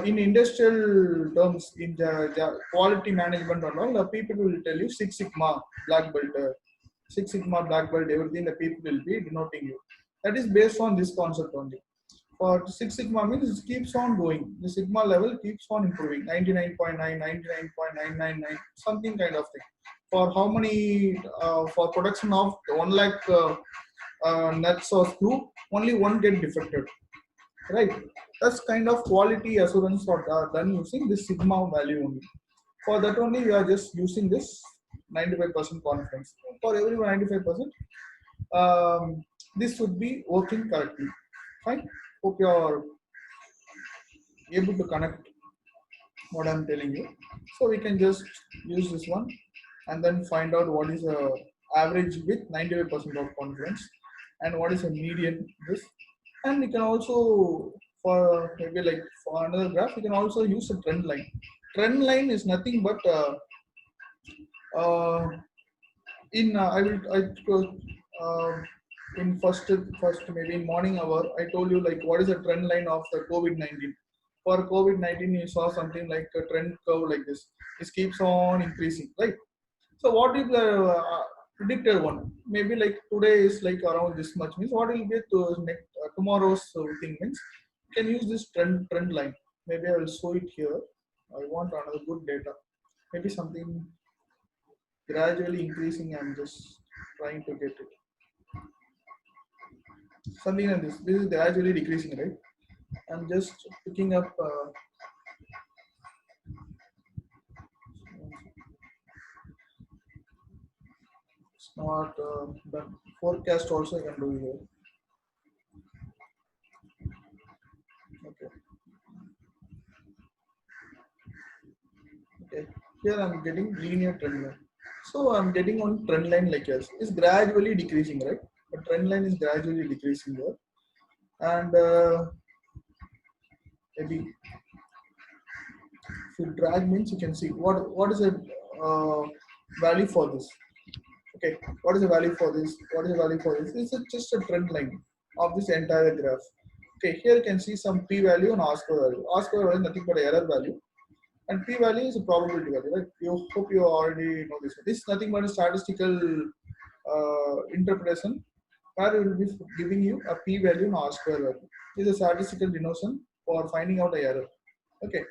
In industrial terms, in the quality management and all, the people will tell you Six Sigma black belt, Six Sigma black belt, everything the people will be denoting you. That is based on this concept only. For Six Sigma means it keeps on going. The Sigma level keeps on improving. 99.9, 99.999, something kind of thing. For how many, for production of 1 lakh nuts or screw, only one get defected. Right? That's kind of quality assurance are done using this sigma value only. For that only, we are just using this 95% confidence. For every 95%, this should be working correctly. Fine. Hope you are able to connect what I'm telling you. So we can just use this one and then find out what is a average with 95% of confidence and what is a median this. And we can also, for maybe like for another graph, we can also use a trend line. Trend line is nothing but uh, in first maybe in morning hour I told you like what is the trend line of the COVID-19. For COVID-19 you saw something like a trend curve like this. This keeps on increasing, right? So what is the predicted one? Maybe like today is like around this much, means what will be to next tomorrow's thing means you can use this trend line. Maybe I will show it here. I want another good data. Maybe something gradually increasing. I'm just trying to get it. Something like this. This is gradually decreasing, right? I'm just picking up. It's not done. Forecast also I can do here. Okay. Okay, here I'm getting linear trend line. So I'm getting on trend line like this. It's gradually decreasing, right? The trend line is gradually decreasing here, and maybe if you drag means you can see what is a uh, value for this. Okay, what is the value for this? What is the value for this? It's just a trend line of this entire graph. Okay, here you can see some p-value and r-square value. R-square value is nothing but error value, and p-value is a probability value, right? You hope you already know this. This is nothing but a statistical interpretation where it will be giving you a p-value and r-square value. This is a statistical denotation for finding out the error. Okay,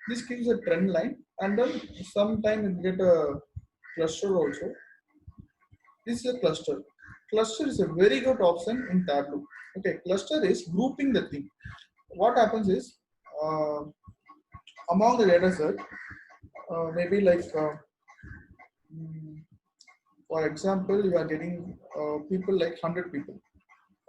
this gives a trend line, and then sometime you get a cluster also. This is a cluster. Cluster is a very good option in Tableau. Okay, cluster is grouping the thing. What happens is uh, among the data set, maybe like mm, for example, you are getting people like 100 people.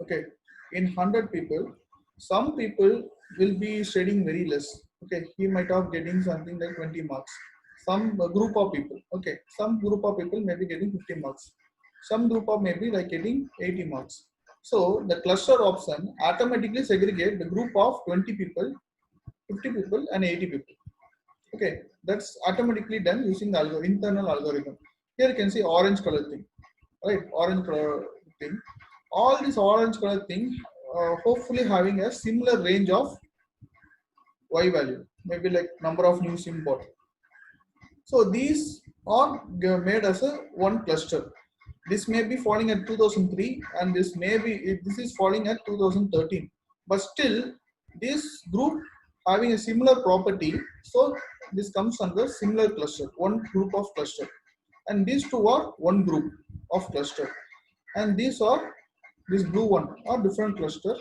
Okay, in 100 people, some people will be studying very less. Okay, he might have getting something like 20 marks. Some group of people. Okay, some group of people may be getting 50 marks. Some group of maybe like getting 80 marks. So the cluster option automatically segregate the group of 20 people, 50 people, and 80 people. Okay, that's automatically done using the internal algorithm. Here you can see orange color thing, right? Orange color thing. All this orange color thing, hopefully having a similar range of y value, maybe like number of new sim bought. So these are made as a one cluster. This may be falling at 2003, and this is falling at 2013. But still, this group having a similar property, so this comes under similar cluster, one group of cluster, and these two are one group of cluster, and these are this blue one are different cluster,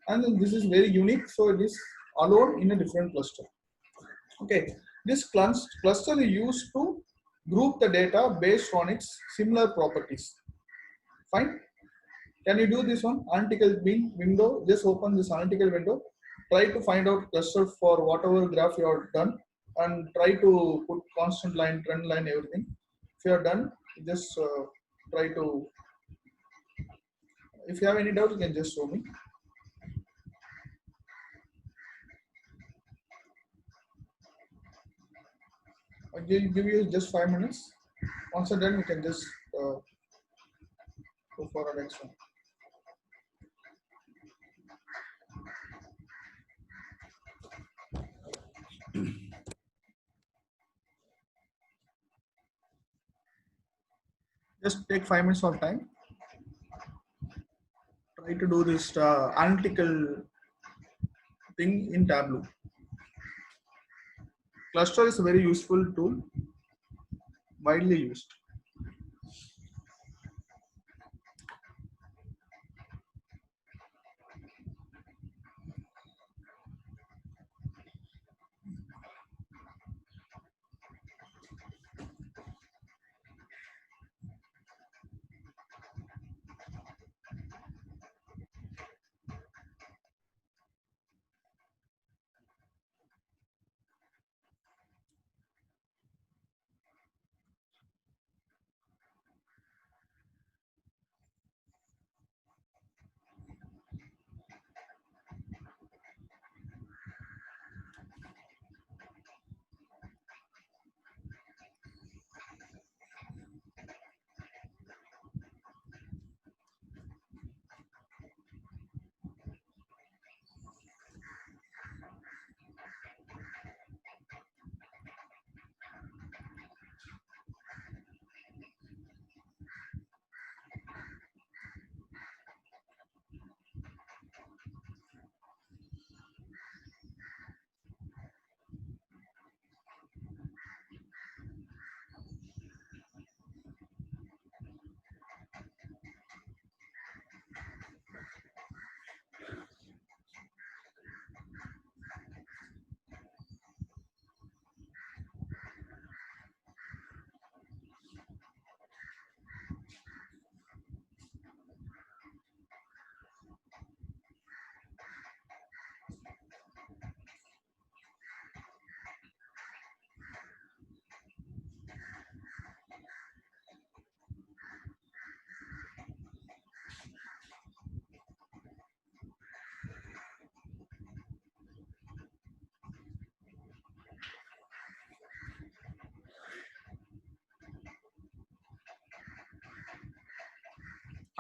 and then this is very unique, so it is alone in a different cluster. Okay, this cluster is used to group the data based on its similar properties. Fine. Can you do this one? Analytical window. Just open this analytical window. Try to find out cluster for whatever graph you have done, and try to put constant line, trend line, everything. If you are done, just try to. If you have any doubt, you can just show me. I'll give you just 5 minutes. Once you're done, you can just go for the next one. Just take 5 minutes of time. Try to do this analytical thing in Tableau. Cluster is a very useful tool, widely used.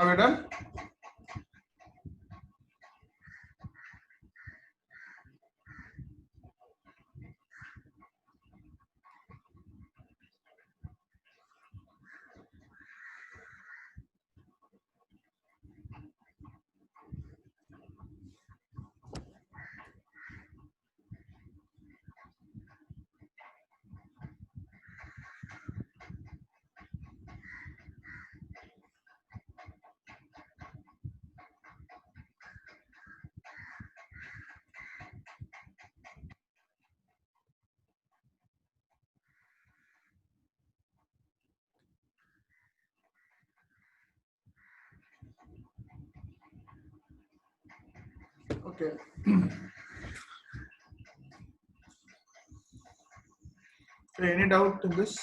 Are we done? Okay. Any doubt in this?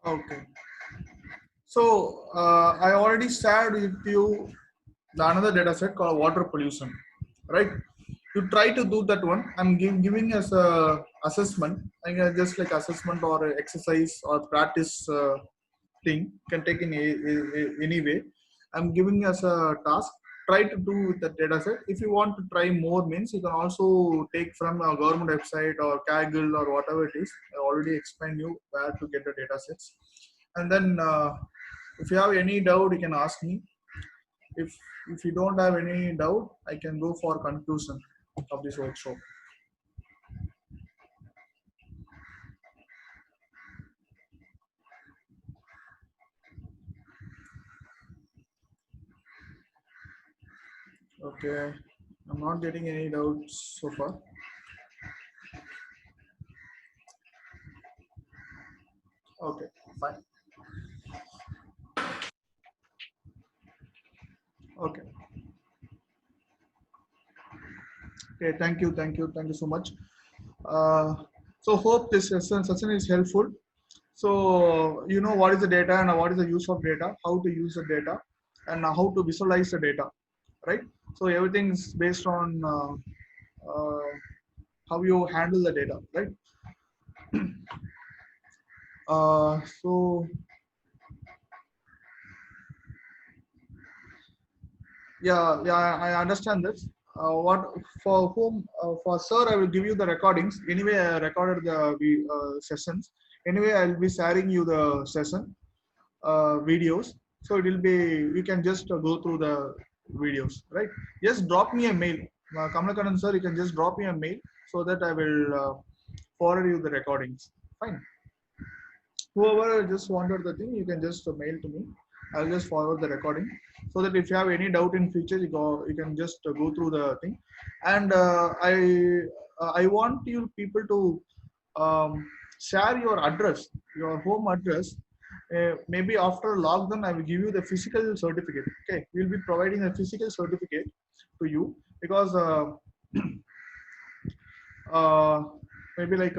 Okay. So I already shared with you the another data set called water pollution, right? You try to do that one. I'm giving as a assessment, like just like assessment or a exercise or practice thing. Can take in any way. I'm giving as a task. Try to do with the data set. If you want to try more means, you can also take from a government website or Kaggle or whatever it is. I already explained you where to get the data sets. And then if you have any doubt, you can ask me. If you don't have any doubt, I can go for conclusion of this workshop. Okay, I'm not getting any doubts so far. Okay, fine. Okay. Okay, thank you so much. Uh, so hope this session is helpful. So you know what is the data and what is the use of data, how to use the data, and how to visualize the data, right? So everything is based on how you handle the data, right? So yeah, I understand this. What for whom for sir, I will give you the recordings. Anyway, I recorded the sessions. Anyway, I'll be sharing you the session videos. So it will be you can just go through the videos, right? Just drop me a mail, Kamalakaran sir. You can just drop me a mail so that I will forward you the recordings. Fine. Whoever just wanted the thing, you can just mail to me. I'll just forward the recording so that if you have any doubt in future, you can just go through the thing. And I want you people to share your address, your home address. Maybe after lockdown, I will give you the physical certificate. Okay, we'll be providing a physical certificate to you because uh, maybe like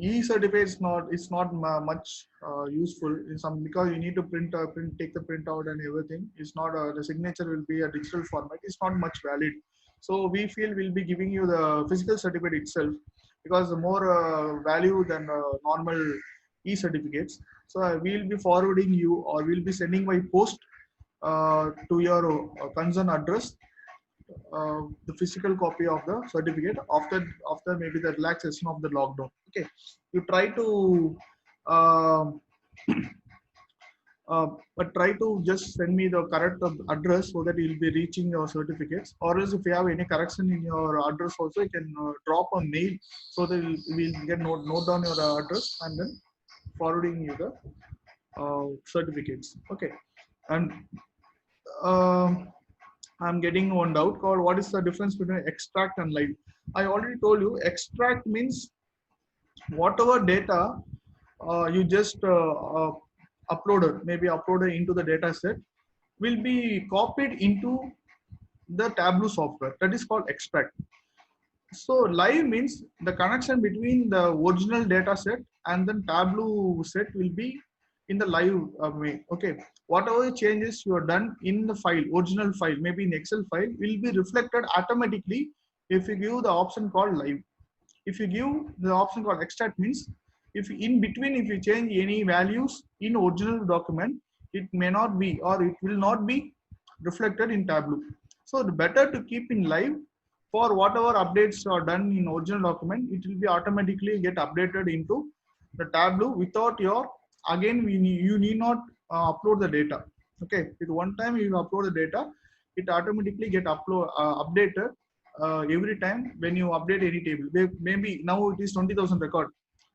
e-certificate is not it's not much useful in some because you need to print take the printout and everything. It's not the signature will be a digital format. It's not much valid. So we feel we'll be giving you the physical certificate itself because the more value than normal e-certificates. So we'll be forwarding you or we'll be sending by post to your concern address the physical copy of the certificate after maybe the relaxation of the lockdown. Okay, you try to uh, but try to just send me the correct address so that you'll be reaching your certificates. Or else if you have any correction in your address also, you can drop a mail so that we'll get note down your address and then forwarding you the certificates. Okay, and um I'm getting one doubt called what is the difference between extract and live. I already told you extract means whatever data you just uploaded, maybe uploaded into the data set will be copied into the Tableau software. That is called extract. So live means the connection between the original data set and then Tableau set will be in the live way. Okay, whatever changes you are done in the file, original file, maybe in Excel file, will be reflected automatically if you give the option called live. If you give the option called extract means if in between if you change any values in original document, it may not be or it will not be reflected in Tableau. So the better to keep in live for whatever updates are done in original document, it will be automatically get updated into the Tableau without your again you need not upload the data. Okay, with one time you upload the data, it automatically get updated every time when you update any table. Maybe now it is 20,000 record.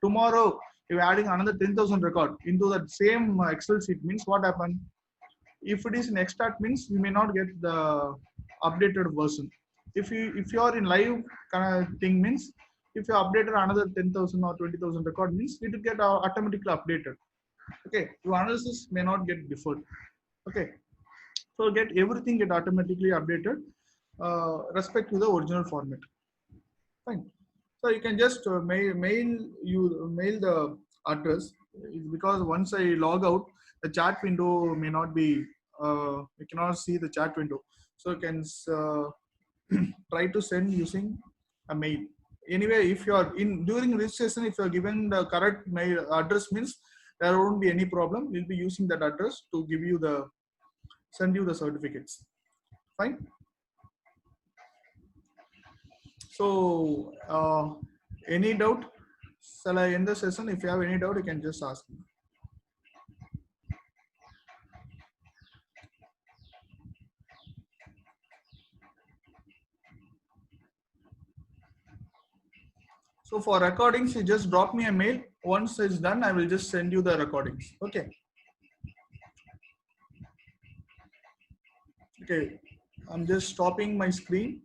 Tomorrow you're adding another 10,000 record into that same Excel sheet means what happened? If it is in extract means we may not get the updated version. If you are in live kind of thing means if you updated another 10,000 or 20,000 record means it will get automatically updated. Okay, your analysis may not get deferred. Okay, so get everything get automatically updated respect to the original format. Fine. So you can just mail the address because once I log out, the chat window may not be you cannot see the chat window. So you can try to send using a mail. Anyway, if you are in during registration, if you are given the correct mail address means there won't be any problem. We'll be using that address to give you the send you the certificates. Fine. So, any doubt? Shall I end the session? If you have any doubt, you can just ask me. So for recordings, you just drop me a mail. Once it's done, I will just send you the recordings. Okay. Okay. I'm just stopping my screen.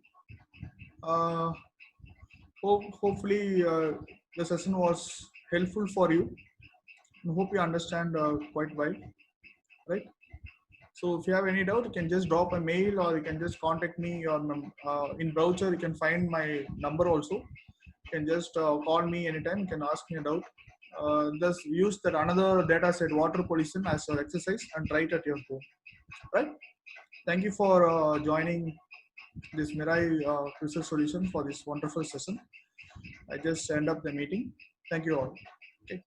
Hopefully the session was helpful for you. I hope you understand quite well, right? So if you have any doubt, you can just drop a mail or you can just contact me on in browser. You can find my number also. You can just call me anytime. You can ask me a doubt. Just use that another data set water pollution as your exercise and try it at your home. Right? Thank you for joining this Mirai research solution for this wonderful session. I just end up the meeting. Thank you all. Okay.